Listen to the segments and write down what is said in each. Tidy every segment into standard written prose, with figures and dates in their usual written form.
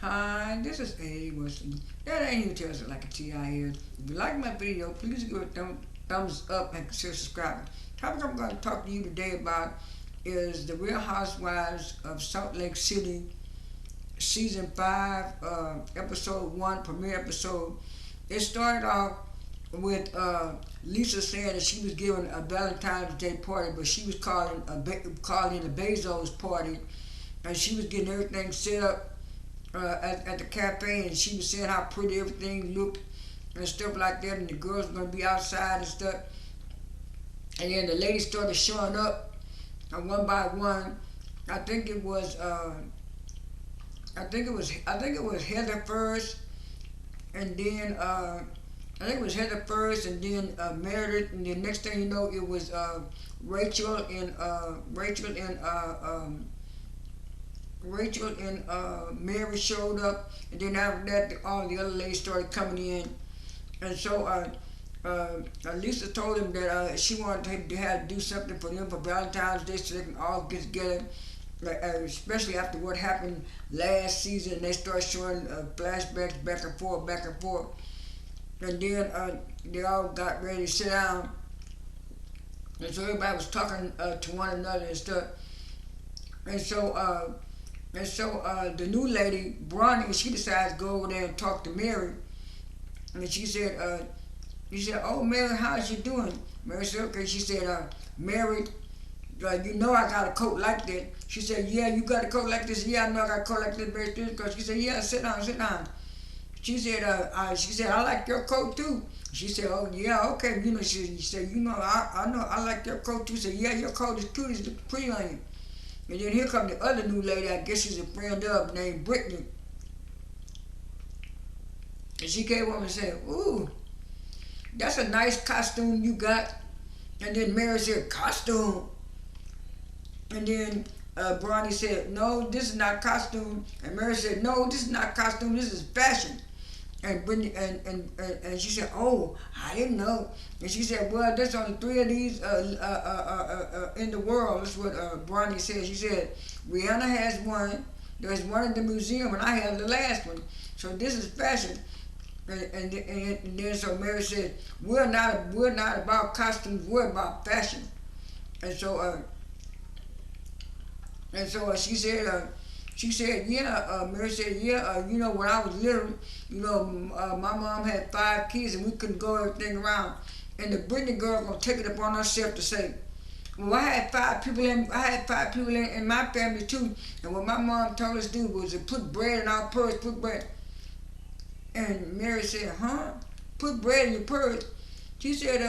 Hi, this is A. Wilson. That ain't you tells it like a TI is. If you like my video, please give it a thumbs up and consider subscribing. The topic I'm going to talk to you today about is the Real Housewives of Salt Lake City, Season 5, Episode 1, premiere episode. It started off with Lisa saying that she was giving a Valentine's Day party, but she was calling it a Besos party, and she was getting everything set up at the cafe, and she was saying how pretty everything looked and stuff like that, and the girls were gonna be outside and stuff. And then the ladies started showing up, one by one. I think it was, I think it was Heather first, and then I think it was Heather first, and then Meredith, and then next thing you know, it was Rachel and Mary showed up, and then after that, all the other ladies started coming in, and so Lisa told him that she wanted to have to do something for them for Valentine's Day, so they can all get together. Like, especially after what happened last season, they started showing flashbacks back and forth, and then they all got ready to sit down, and so everybody was talking to one another and stuff, and so. The new lady, Bronwyn, she decided to go over there and talk to Mary. And she said, "Oh, Mary, how's you doing?" Mary said, "Okay." She said, "Mary, you know I got a coat like that." She said, "Yeah, you got a coat like this?" "Yeah, I know I got a coat like this, Mary." Because she said, "Yeah, sit down, sit down." She said, "I like your coat too." She said, "Oh, yeah, okay." She said, I know I like your coat too." She said, "Yeah, your coat is cute, it's pretty on you." And then here comes the other new lady, I guess she's a friend of, named Britni. And she came over and said, "Ooh, that's a nice costume you got." And then Mary said, "Costume?" And then Bronny said, "No, this is not costume." And Mary said, "No, this is not costume, this is fashion." And Brittany and she said, "Oh, I didn't know." And she said, "Well, there's only three of these in the world." That's what Bronny said. She said, "Rihanna has one. There's one in the museum, and I have the last one. So this is fashion." And then so Mary said, we're not about costumes. We're about fashion." And so she said, "Yeah." Mary said, "Yeah. When I was little, my mom had 5 kids, and we couldn't go everything around. And the Brittany girl gonna take it upon herself to say, well, I had 5 people in my family too. And what my mom told us to do was to put bread in our purse, put bread." And Mary said, "Huh? Put bread in your purse?" She said,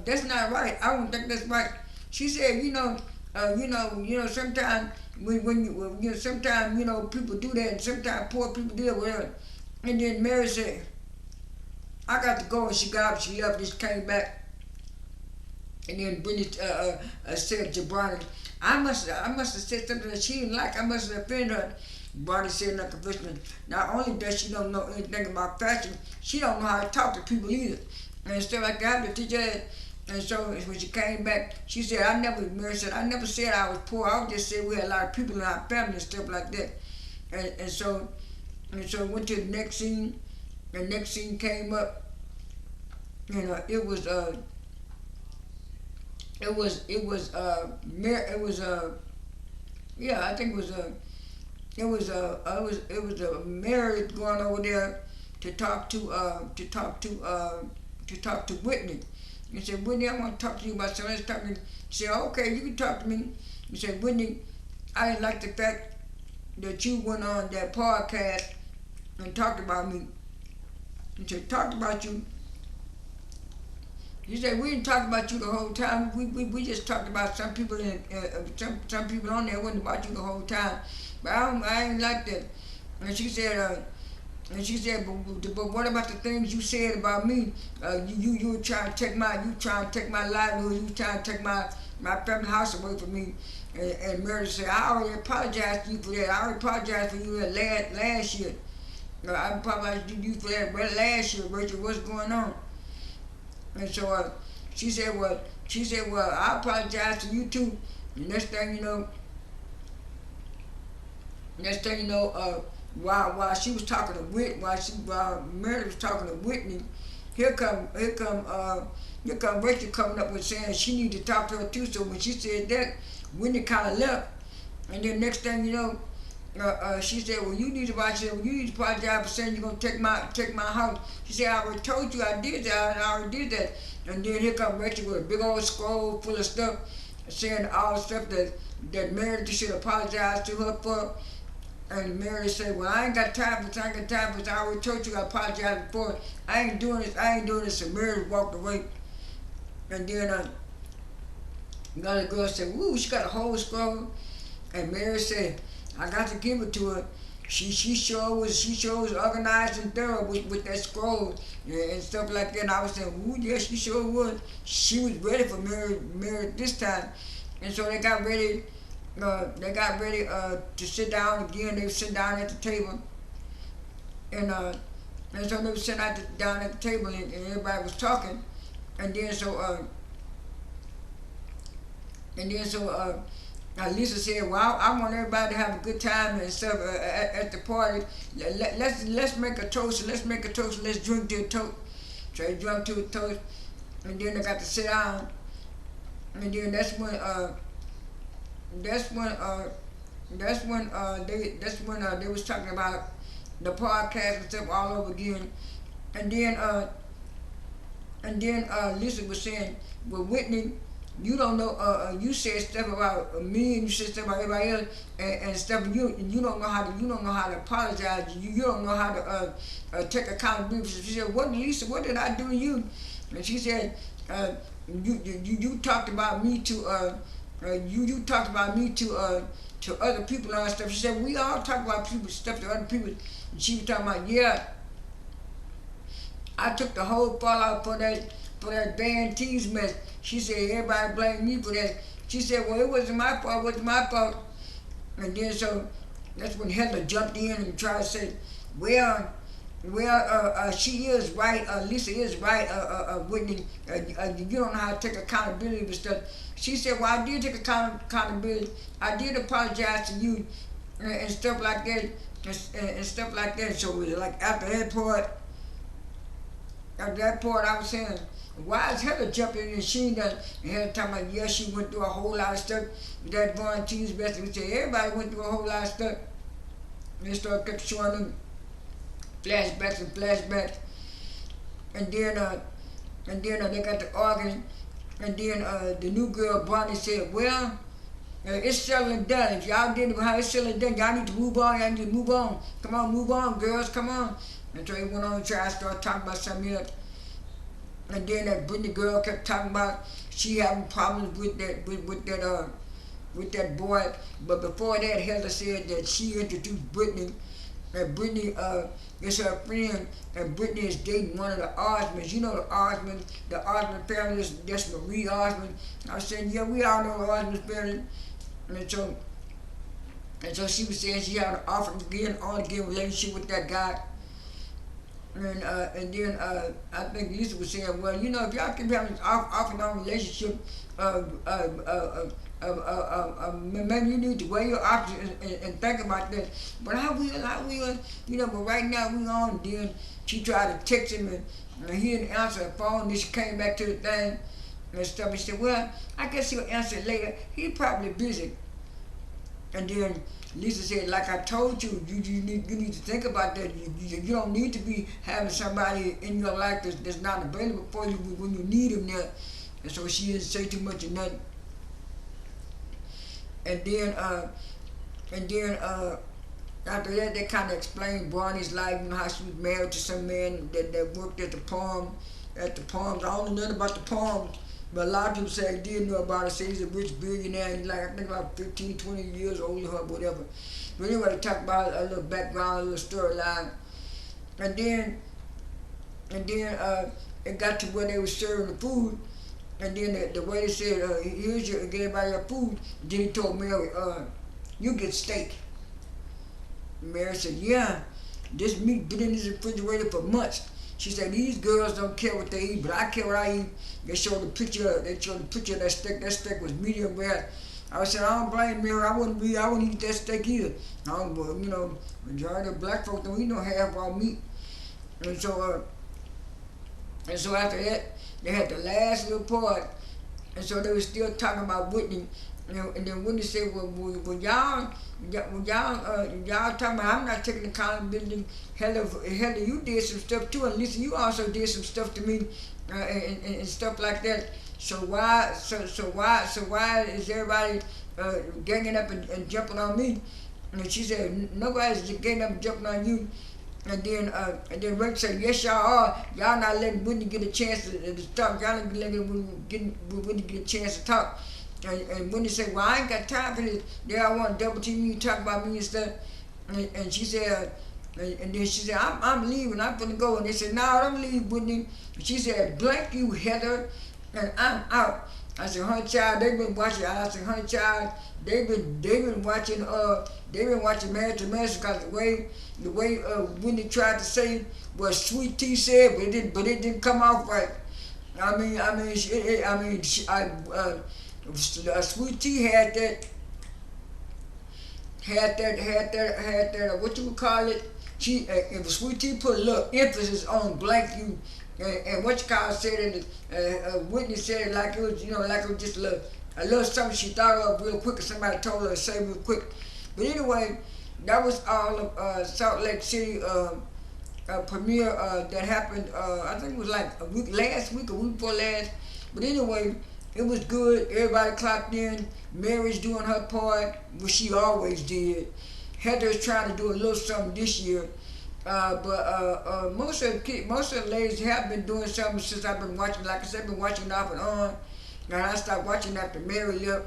"That's not right. I don't think that's right." She said, sometimes sometimes people do that, and sometimes poor people do it, whatever." And then Mary said, "I got to go," and she got up, she left, just came back, and then Brittany said to Bonnie, I must have said something that she didn't like. I must have offended her." Bonnie said in her confession, "Not only does she don't know anything about fashion, she don't know how to talk to people either." And stuff like that, the teacher. And so when she came back, she said, Mary said, "I never said I was poor. I just said we had a lot of people in our family and stuff like that." And so went to the next scene. The next scene came up, and it was yeah, I think it was Mary going over there to talk to Whitney. He said, "Whitney, I want to talk to you about something." Let's talk to me. She said, "Okay, you can talk to me." He said, "Whitney, I didn't like the fact that you went on that podcast and talked about me." He said, "Talked about you?" He said, "We didn't talk about you the whole time. We just talked about some people some people on there. It wasn't about you the whole time. But I ain't like that." And she said, but what about the things you said about me? You were trying to take my livelihood. You were trying to take my family house away from me." And Meredith said, "I already apologized to you for that. I already apologized for you last year. I apologized to you for that last year, Rachel. What's going on?" And so she said, "Well, I apologize to you too." The next thing you know, Next thing you know, while she was talking to while Mary was talking to Whitney, here come Rachel coming up with saying she need to talk to her too. So when she said that, Whitney kind of left, and then next thing you know, she said, "Well, you need to." I said, "Well, you need to apologize for saying you're gonna take my house." She said, "I already told you I did that. I already did that." And then here come Rachel with a big old scroll full of stuff, saying all the stuff that Mary should apologize to her for. And Mary said, "Well, I ain't got time for this. I ain't got time for this. I already told you I apologize before. I ain't doing this. I ain't doing this." And Mary walked away. And then the other girl said, "Woo, she got a whole scroll." And Mary said, "I got to give it to her. She sure was organized and thorough with that scroll and stuff like that." And I was saying, "Ooh, yeah, she sure was. She was ready for Mary this time." And so they got ready. To sit down again. They were sitting down at the table, and so they were sitting down at the table, and everybody was talking, and then Lisa said, "Well, I want everybody to have a good time and stuff at the party. Let's make a toast. Let's make a toast. Let's drink to a toast." So they drank to a toast, and then they got to sit down, and then they was talking about the podcast and stuff all over again, and then Lisa was saying, "Well, Whitney, you don't know. You said stuff about me, and you said stuff about everybody else, and stuff. You don't know how to apologize. You don't know how to take accountability." She said, "What, Lisa? What did I do to you?" And she said, "You talked about me to you talked about me to other people and stuff." She said, "We all talk about people stuff to other people." And she was talking about, "Yeah, I took the whole fallout for that Van Tees mess." She said, "Everybody blamed me for that." She said, "Well, it wasn't my fault. It wasn't my fault." And then so that's when Heather jumped in and tried to say, "Well, she is right. Lisa is right. Whitney, you don't know how to take accountability for stuff." She said, "Well, I did take accountability. I did apologize to you and stuff like that, and stuff like that." So it was like after that part, I was saying, "Why is Heather jumping in and she done?" And Heather talking about, "Yeah, she went through a whole lot of stuff." That Von T's best. We said everybody went through a whole lot of stuff. And they started kept showing them flashbacks, and then they got to arguing, and then the new girl Bonnie said, "Well, it's selling and done. If y'all didn't know how it's selling and done, y'all need to move on. Y'all need to move on. Come on, move on, girls, come on." And so he went on and tried to start talking about something else. And then that Britni girl kept talking about she having problems with that boy. But before that, Heather said that she introduced Britni, and Britni is her friend, and Britni is dating one of the Osmonds. You know the Osmonds, the Osmond family. That's Marie Osmond. I was saying, "Yeah, we all know the Osmond family." And so she was saying she had an on again relationship with that guy. And then I think Lisa was saying, "Well, if y'all keep having this off and on relationship, maybe you need to weigh your options and think about that." But I will, but right now we on." Then she tried to text him, and he didn't answer the phone. Then she came back to the thing and stuff. He said, "Well, I guess he'll answer it later. He's probably busy." And then Lisa said, "Like I told you, you need to think about that. You don't need to be having somebody in your life that's not available for you when you need him there." And so she didn't say too much of nothing. And then after that, they kind of explained Barney's life, how she was married to some man that worked at the Palms. I don't know nothing about the Palms. But a lot of people say they did know about it. Say he's a rich billionaire. He's like, I think about 15, 20 years older than her, whatever. But anyway, they talk about a little background, a little storyline. And then it got to where they were serving the food. And then the waiter said, "Here's your, get everybody your food." And then he told Mary, "You get steak." Mary said, "Yeah, this meat been in this refrigerator for months." She said, "These girls don't care what they eat, but I care what I eat." They showed the picture of that steak. That steak was medium rare. I said, I don't blame Mary. I wouldn't eat that steak either. I don't, majority of black folks don't eat no half raw meat. And so, and so after that, they had the last little part, and so they were still talking about Whitney. And then Whitney said, well y'all talking about I'm not taking accountability. Hell, you did some stuff too, and Lisa, you also did some stuff to me, and stuff like that. So why is everybody ganging up and jumping on me? And she said, nobody's ganging up and jumping on you. And then Rick said, yes, y'all are. Y'all not letting Whitney get a chance to talk. Y'all not letting Whitney get a chance to talk. And Whitney said, well, I ain't got time for this. Then I want to double team you, talk about me and stuff. And she said, and then she said, I'm leaving. I'm going to go. And they said, no, don't leave, Whitney. She said, blank you, Heather, and I'm out. I said, honey child, they've been watching. I said, honey child, they've been watching Married to Medicine, because the way Whitney tried to say what Sweet Tea said, but it didn't come off right. Sweet Tea had that what you would call it. If Sweet Tea put a little emphasis on blank you, and what you call it said it, Whitney said it like it was, like it was just a little something she thought of real quick, or somebody told her to say real quick. But anyway, that was all of Salt Lake City premiere that happened. I think it was like last week, a week before last. But anyway, it was good. Everybody clocked in. Mary's doing her part, which she always did. Heather's trying to do a little something this year. But most of the ladies have been doing something since I've been watching. Like I said, I've been watching off and on. And I stopped watching after Mary left.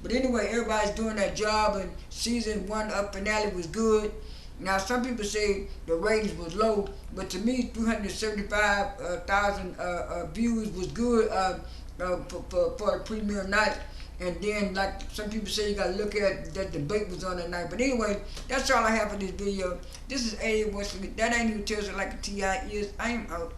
But anyway, everybody's doing that job, and season 1 finale was good. Now, some people say the ratings was low, but to me, 375,000 views was good for the premiere night. And then, like some people say, you gotta look at that debate was on that night. But anyway, that's all I have for this video. This is A. Western. That ain't even tells it like a TI is. I am out.